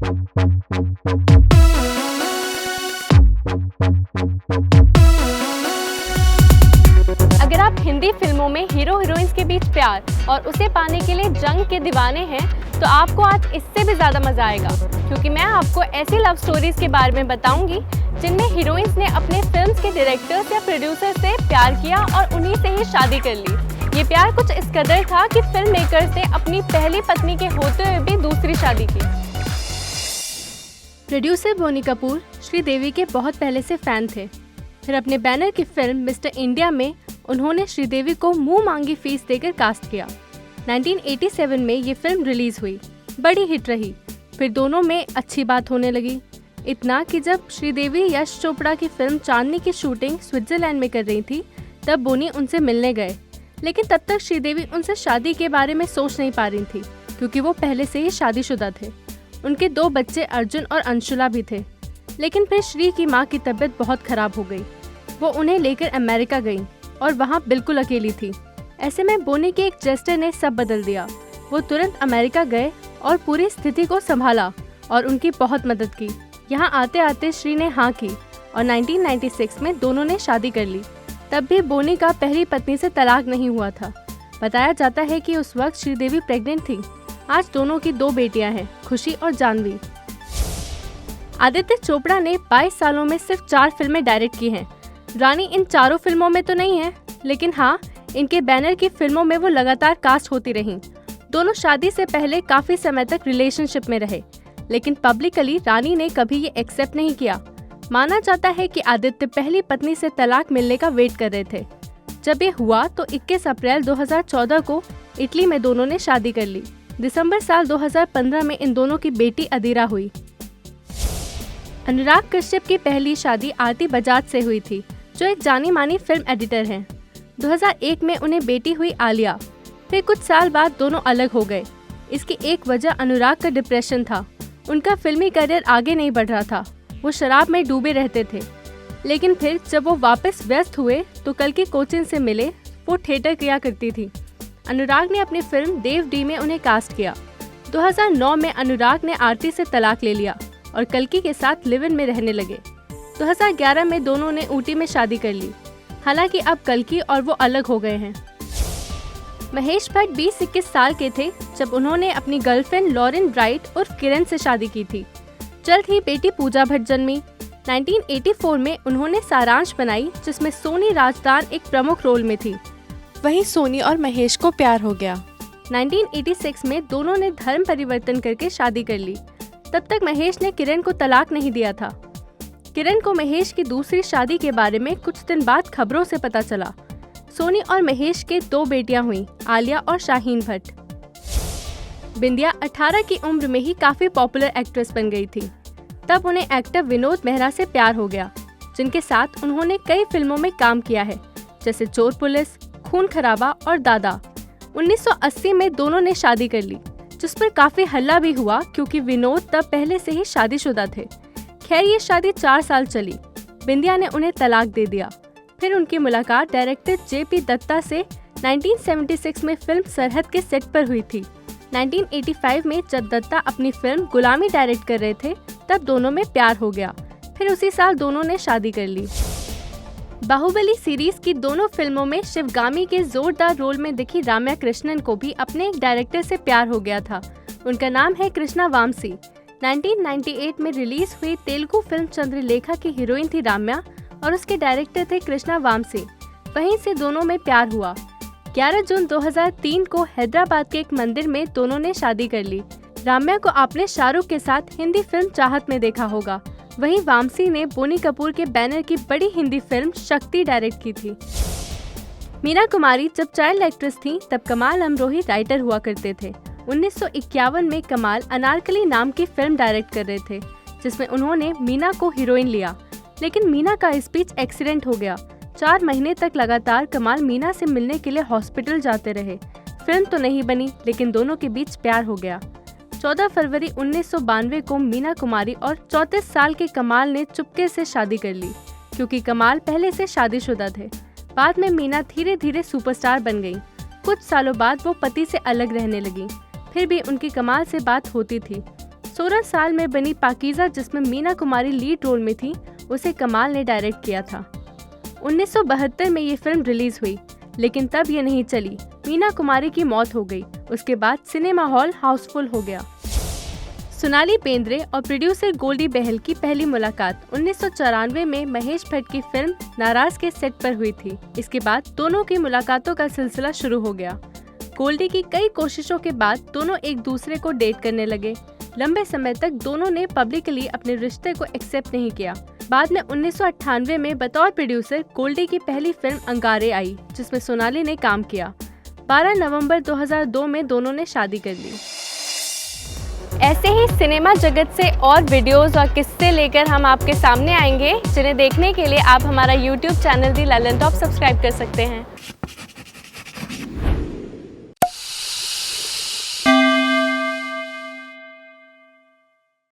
अगर आप हिंदी फिल्मों में हीरो हीरोइंस के बीच प्यार और उसे पाने के लिए जंग के दीवाने हैं तो आपको आज इससे भी ज़्यादा मज़ा आएगा, क्योंकि मैं आपको ऐसी लव स्टोरीज के बारे में बताऊंगी जिनमें हीरोइंस ने अपने फिल्म्स के डायरेक्टर्स या प्रोड्यूसर से प्यार किया और उन्हीं से ही शादी कर ली। ये प्यार कुछ इस कदर था कि फिल्म मेकर्स ने अपनी पहली पत्नी के होते हुए भी दूसरी शादी की। प्रोड्यूसर बोनी कपूर श्रीदेवी के बहुत पहले से फैन थे। फिर अपने बैनर की फिल्म मिस्टर इंडिया में उन्होंने श्रीदेवी को मुंह मांगी फीस देकर कास्ट किया। 1987 में ये फिल्म रिलीज हुई, बड़ी हिट रही। फिर दोनों में अच्छी बात होने लगी, इतना कि जब श्रीदेवी यश चोपड़ा की फिल्म चांदनी की शूटिंग स्विट्जरलैंड में कर रही थी तब बोनी उनसे मिलने गए। लेकिन तब तक श्रीदेवी उनसे शादी के बारे में सोच नहीं पा रही थी, क्योंकि वो पहले से ही शादीशुदा थे। उनके 2 बच्चे अर्जुन और अंशुला भी थे। लेकिन फिर श्री की माँ की तबीयत बहुत खराब हो गई। वो उन्हें लेकर अमेरिका गई और वहाँ बिल्कुल अकेली थी। ऐसे में बोनी के एक जेस्टर ने सब बदल दिया। वो तुरंत अमेरिका गए और पूरी स्थिति को संभाला और उनकी बहुत मदद की। यहाँ आते आते श्री ने हाँ की और 1996 में दोनों ने शादी कर ली। तब भी बोनी का पहली पत्नी से तलाक नहीं हुआ था। बताया जाता है कि उस वक्त श्रीदेवी प्रेग्नेंट थी। आज दोनों की 2 बेटियां हैं, खुशी और जानवी। आदित्य चोपड़ा ने 22 सालों में सिर्फ 4 फिल्में डायरेक्ट की हैं। रानी इन चारों फिल्मों में तो नहीं है, लेकिन हाँ, इनके बैनर की फिल्मों में वो लगातार कास्ट होती रहीं। दोनों शादी से पहले काफी समय तक रिलेशनशिप में रहे, लेकिन पब्लिकली रानी ने कभी ये एक्सेप्ट नहीं किया। माना जाता है कि आदित्य पहली पत्नी से तलाक मिलने का वेट कर रहे थे। जब ये हुआ तो 21 अप्रैल 2014 को इटली में दोनों ने शादी कर ली। दिसंबर साल 2015 में इन दोनों की बेटी अदीरा हुई। अनुराग कश्यप की पहली शादी आरती बजाज से हुई थी, जो एक जानी मानी फिल्म एडिटर हैं। 2001 में उन्हें बेटी हुई आलिया। फिर कुछ साल बाद दोनों अलग हो गए। इसकी एक वजह अनुराग का डिप्रेशन था। उनका फिल्मी करियर आगे नहीं बढ़ रहा था। वो शराब में डूबे रहते थे। लेकिन फिर जब वो वापस व्यस्त हुए तो कल्कि कोचिन से मिले। वो थिएटर किया करती थी। अनुराग ने अपनी फिल्म देव डी में उन्हें कास्ट किया। 2009 में अनुराग ने आरती से तलाक ले लिया और कल्कि के साथ लिव इन में रहने लगे। 2011 में दोनों ने ऊटी में शादी कर ली। हालांकि अब कल्कि और वो अलग हो गए हैं। महेश भट्ट 20-21 साल के थे जब उन्होंने अपनी गर्लफ्रेंड लॉरेन ब्राइट उर्फ किरण से शादी की थी। जल्द ही बेटी पूजा भट्ट जन्मी। 1984 में उन्होंने सारांश बनाई, जिसमें सोनी राजदान एक प्रमुख रोल में थी। वहीं सोनी और महेश को प्यार हो गया। 1986 में दोनों ने धर्म परिवर्तन करके शादी कर ली। तब तक महेश ने किरण को तलाक नहीं दिया था। किरण को महेश की दूसरी शादी के बारे में कुछ दिन बाद खबरों से पता चला। सोनी और महेश के 2 बेटियां हुईं, आलिया और शाहीन भट्ट। बिंदिया 18 की उम्र में ही काफी पॉपुलर एक्ट्रेस बन गई थी। तब उन्हें एक्टर विनोद मेहरा से प्यार हो गया, जिनके साथ उन्होंने कई फिल्मों में काम किया है, जैसे चोर पुलिस, खून खराबा और दादा। 1980 में दोनों ने शादी कर ली, जिस पर काफी हल्ला भी हुआ क्योंकि विनोद तब पहले से ही शादीशुदा थे। खैर, ये शादी 4 साल चली। बिंदिया ने उन्हें तलाक दे दिया। फिर उनकी मुलाकात डायरेक्टर जेपी दत्ता से 1976 में फिल्म सरहद के सेट पर हुई थी। 1985 में जब दत्ता अपनी फिल्म गुलामी डायरेक्ट कर रहे थे तब दोनों में प्यार हो गया। फिर उसी साल दोनों ने शादी कर ली। बाहुबली सीरीज की दोनों फिल्मों में शिवगामी के जोरदार रोल में दिखी राम्या कृष्णन को भी अपने एक डायरेक्टर से प्यार हो गया था। उनका नाम है कृष्णा वामसी। 1998 में रिलीज हुई तेलुगु फिल्म चंद्रलेखा की हीरोइन थी राम्या और उसके डायरेक्टर थे कृष्णा वामसी। वहीं से दोनों में प्यार हुआ। 11 जून 2003 को हैदराबाद के एक मंदिर में दोनों ने शादी कर ली। राम्या को आपने शाहरुख के साथ हिंदी फिल्म चाहत में देखा होगा। वहीं वामसी ने बोनी कपूर के बैनर की बड़ी हिंदी फिल्म शक्ति डायरेक्ट की थी। मीना कुमारी जब चाइल्ड एक्ट्रेस थी तब कमाल अमरोही राइटर हुआ करते थे। 1951 में कमाल अनारकली नाम की फिल्म डायरेक्ट कर रहे थे, जिसमें उन्होंने मीना को हीरोइन लिया। लेकिन मीना का इस बीच एक्सीडेंट हो गया। 4 महीने तक लगातार कमाल मीना से मिलने के लिए हॉस्पिटल जाते रहे। फिल्म तो नहीं बनी, लेकिन दोनों के बीच प्यार हो गया। 14 फरवरी 1992 को मीना कुमारी और 34 साल के कमाल ने चुपके से शादी कर ली, क्योंकि कमाल पहले से शादीशुदा थे। बाद में मीना धीरे धीरे सुपरस्टार बन गई। कुछ सालों बाद वो पति से अलग रहने लगी। फिर भी उनकी कमाल से बात होती थी। 16 साल में बनी पाकीज़ा, जिसमें मीना कुमारी लीड रोल में थी, उसे कमाल ने डायरेक्ट किया था। 1972 में ये फिल्म रिलीज हुई, लेकिन तब ये नहीं चली। मीना कुमारी की मौत हो गई। उसके बाद सिनेमा हॉल हाउसफुल हो गया। सोनाली बेंद्रे और प्रोड्यूसर गोल्डी बहल की पहली मुलाकात 1994 में महेश भट्ट की फिल्म नाराज के सेट पर हुई थी। इसके बाद दोनों की मुलाकातों का सिलसिला शुरू हो गया। गोल्डी की कई कोशिशों के बाद दोनों एक दूसरे को डेट करने लगे। लंबे समय तक दोनों ने पब्लिकली अपने रिश्ते को एक्सेप्ट नहीं किया। बाद में 1998 में बतौर प्रोड्यूसर गोल्डी की पहली फिल्म अंगारे आई, जिसमें सोनाली ने काम किया। 12 नवंबर 2002 में दोनों ने शादी कर ली। ऐसे ही सिनेमा जगत से और वीडियोस और किस्से लेकर हम आपके सामने आएंगे, जिन्हें देखने के लिए आप हमारा YouTube चैनल दी ललन टॉप सब्सक्राइब कर सकते हैं।